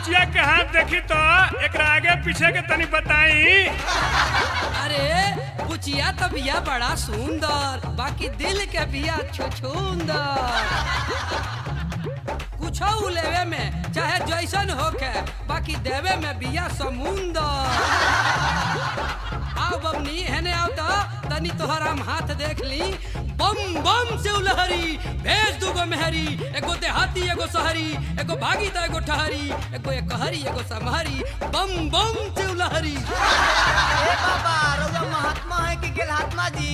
बुचिया के हाथ देखी तो एक आगे पीछे के तनी बताई। अरे बुचिया तो बिया बड़ा सुंदर, बाकी दिल के बिया छुछुंदर। कुछो लेवे में चाहे जैसन होके, बाकी देवे में बिया समुंदर। आओ बमनी हेने आओ तो तनी तोहर हम हाथ देख ली। बम बम से उलहरी भेज दूगो मेहरी, एगो देहाती एगो शहरी, एगो भागी तो एगो ठहरी, एगो एकहरी एगो समहरी। बम बम से उलहरी। ए बाबा रउआ महात्मा है कि गेलहात्मा जी?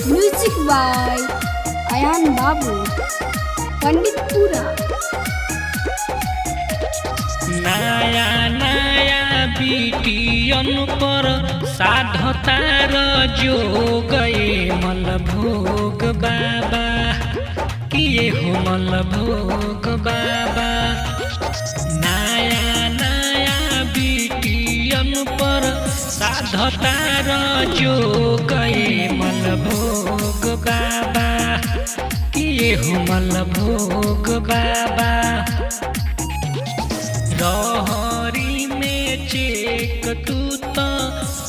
म्यूजिक बाय अयान बाबू, पंडितपुरा। नया नया बीटियन पर साधतार जो गए मल भोग बाबा, किए हो मल भोग बाबा। नया नया बीटियन पर साधतार जो गए मल भोग बाबा, किए हो मल भोग बाबा। रहरी में चेक तू तो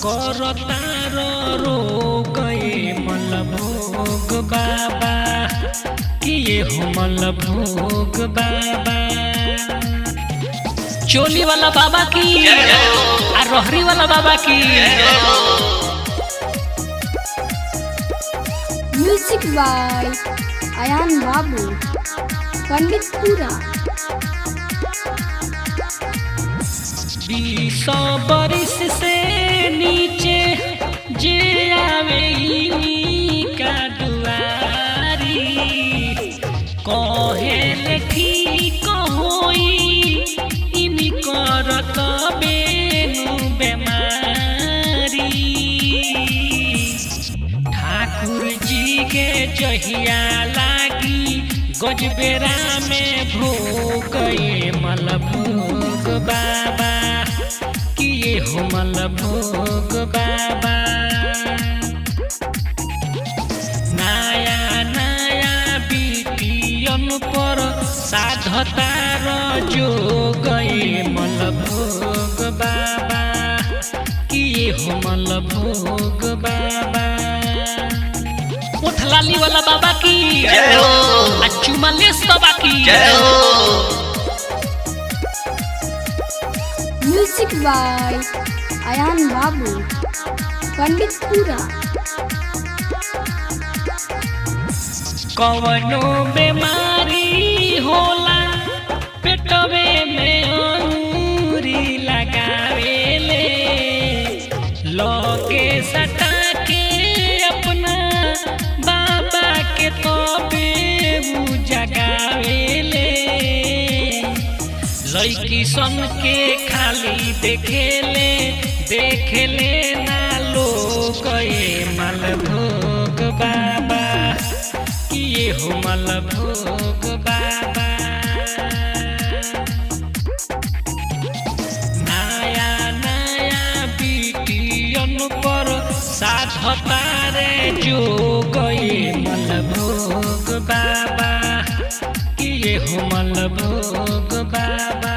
करतार रो गए मल भोग बाबा, किए हो मल भोग बाबा। चोली वाला बाबा की और रहरी वाला बाबा की। म्यूजिक बाय अयान बाबू, पंडितपुरा। 20 बरिस से नीचे जे आवे का दुआरी, कहे लेखी कहोई इनी करत बेनु बेमारी। ठाकुर जी के जहिया लागी गजबेरा में भोग गए मल भोग बाबा, किए हो मल भोग बाबा। नया नया बीटियन पर साधतार जो गए मल भोग बाबा, किए हो मल भोग बाबा। उठलाली वाला बाबा की चुमलेस बाबा की। म्यूजिक बाय अयान बाबू, पंडितपुरा। कवनो बीमारी होला पेटवे में अंगूरी लगावेले, लगे सटा के अपना बाबा के तबे जगावेले। लड़की सन के खाली देखेले ना लोग मल भोग बाबा, किए हो मल भोग बाबा। नया नया बीटियन पर साधतारे जो गए मल भोग बाबा, किए हो मल भोग बाबा।